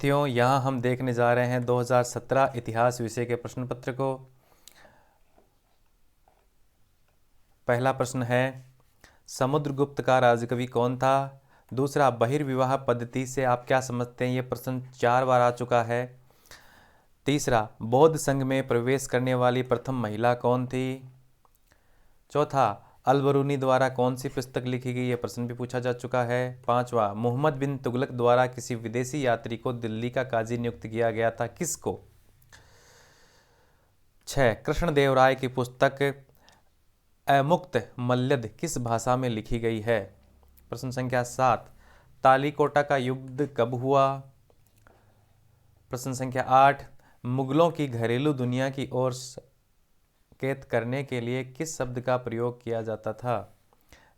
साथियों, यहाँ हम देखने जा रहे हैं 2017 इतिहास विषय के प्रश्न पत्र को। पहला प्रश्न है, समुद्रगुप्त का राजकवि कौन था? दूसरा, बहिर्विवाह पद्धति से आप क्या समझते हैं? ये प्रश्न 4 बार आ चुका है। तीसरा, बौद्ध संघ में प्रवेश करने वाली प्रथम महिला कौन थी? चौथा, अल-बरूनी द्वारा कौन सी पुस्तक लिखी गई? यह प्रश्न भी पूछा जा चुका है। पांचवा, मोहम्मद बिन तुगलक द्वारा किसी विदेशी यात्री को दिल्ली का काजी नियुक्त किया गया था, किसको? 6, कृष्णदेवराय की पुस्तक अमुक्त मल्यद किस भाषा में लिखी गई है? प्रश्न संख्या 7, तालीकोटा का युद्ध कब हुआ? प्रश्न संख्या 8, मुगलों की घरेलू दुनिया की ओर संकेत करने के लिए किस शब्द का प्रयोग किया जाता था?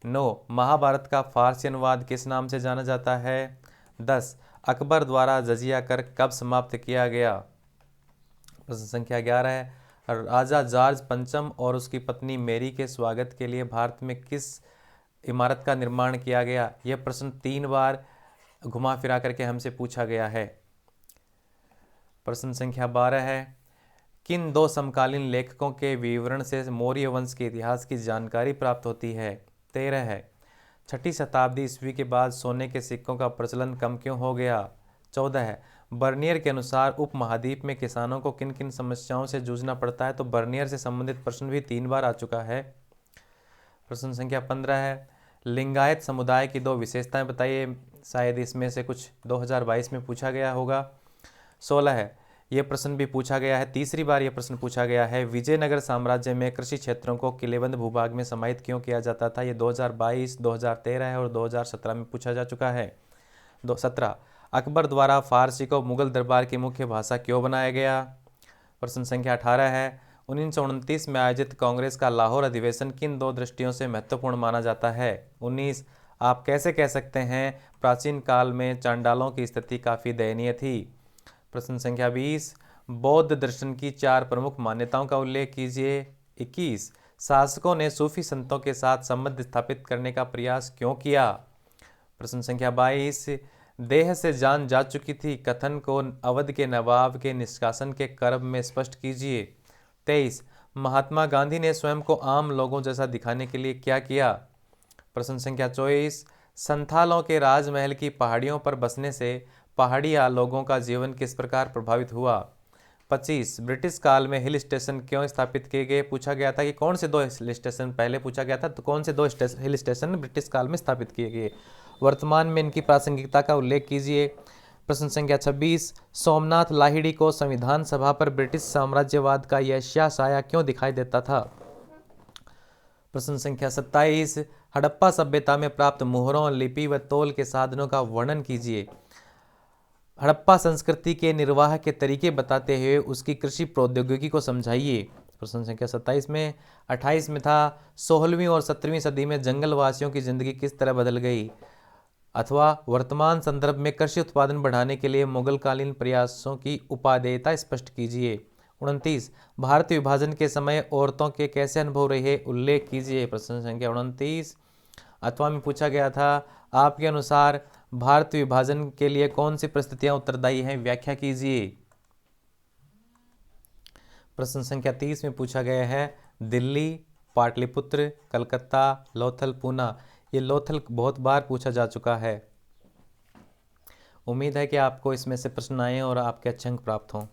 9, महाभारत का फारसी अनुवाद किस नाम से जाना जाता है? 10, अकबर द्वारा जजिया कर कब समाप्त किया गया? प्रश्न संख्या 11 है, राजा जॉर्ज पंचम और उसकी पत्नी मैरी के स्वागत के लिए भारत में किस इमारत का निर्माण किया गया? यह प्रश्न 3 बार घुमा फिरा करके हमसे पूछा गया है। प्रश्न संख्या 12 है, किन 2 समकालीन लेखकों के विवरण से मौर्य वंश के इतिहास की जानकारी प्राप्त होती है? 13 है, 6ठी शताब्दी ईस्वी के बाद सोने के सिक्कों का प्रचलन कम क्यों हो गया? 14 है, बर्नियर के अनुसार उपमहाद्वीप में किसानों को किन किन समस्याओं से जूझना पड़ता है? तो बर्नियर से संबंधित प्रश्न भी 3 बार आ चुका है। प्रश्न संख्या 15 है, लिंगायत समुदाय की 2 विशेषताएं बताइए। शायद इसमें से कुछ 2022 में पूछा गया होगा। 16 है, यह प्रश्न भी पूछा गया है, तीसरी बार यह प्रश्न पूछा गया है, विजयनगर साम्राज्य में कृषि क्षेत्रों को किलेबंद भूभाग में समाहित क्यों किया जाता था? यह 2022, 2013 है और 2017 में पूछा जा चुका है। 17, अकबर द्वारा फारसी को मुगल दरबार की मुख्य भाषा क्यों बनाया गया? प्रश्न संख्या 18 है, 1929 में आयोजित कांग्रेस का लाहौर अधिवेशन किन 2 दृष्टियों से महत्वपूर्ण माना जाता है? 19, आप कैसे कह सकते हैं प्राचीन काल में चांडालों की स्थिति काफ़ी दयनीय थी? प्रश्न संख्या 20, बौद्ध दर्शन की 4 प्रमुख मान्यताओं का उल्लेख कीजिए। 21, शासकों ने सूफी संतों के साथ संबंध स्थापित करने का प्रयास क्यों किया? प्रश्न संख्या 22, देह से जान जा चुकी थी कथन को अवध के नवाब के निष्कासन के कर्म में स्पष्ट कीजिए। 23, महात्मा गांधी ने स्वयं को आम लोगों जैसा दिखाने के लिए क्या किया? प्रश्न संख्या 24, संथालों के राजमहल की पहाड़ियों पर बसने से पहाड़िया लोगों का जीवन किस प्रकार प्रभावित हुआ? 25, ब्रिटिश काल में हिल स्टेशन क्यों स्थापित किए गए? पूछा गया था कि कौन से 2 हिल स्टेशन, पहले पूछा गया था तो कौन से 2 हिल स्टेशन ब्रिटिश काल में स्थापित किए गए? वर्तमान में इनकी प्रासंगिकता का उल्लेख कीजिए। प्रश्न संख्या 26, सोमनाथ लाहिड़ी को संविधान सभा पर ब्रिटिश साम्राज्यवाद का यह साया क्यों दिखाई देता था? प्रश्न संख्या 27, हड़प्पा सभ्यता में प्राप्त मुहरों, लिपि व तौल के साधनों का वर्णन कीजिए। हड़प्पा संस्कृति के निर्वाह के तरीके बताते हुए उसकी कृषि प्रौद्योगिकी को समझाइए। प्रश्न संख्या 27 में 28 में था, 16वीं और 17वीं सदी में जंगलवासियों की जिंदगी किस तरह बदल गई? अथवा वर्तमान संदर्भ में कृषि उत्पादन बढ़ाने के लिए मुगलकालीन प्रयासों की उपादेयता स्पष्ट कीजिए। 29, भारत विभाजन के समय औरतों के कैसे अनुभव रहे? उल्लेख कीजिए। प्रश्न संख्या 29 अथवा में पूछा गया था, आपके अनुसार भारत विभाजन के लिए कौन सी परिस्थितियां उत्तरदायी हैं? व्याख्या कीजिए। प्रश्न संख्या 30 में पूछा गया है, दिल्ली, पाटलिपुत्र, कलकत्ता, लोथल, पूना। ये लोथल बहुत बार पूछा जा चुका है। उम्मीद है कि आपको इसमें से प्रश्न आए और आपके अच्छे अंक प्राप्त हों।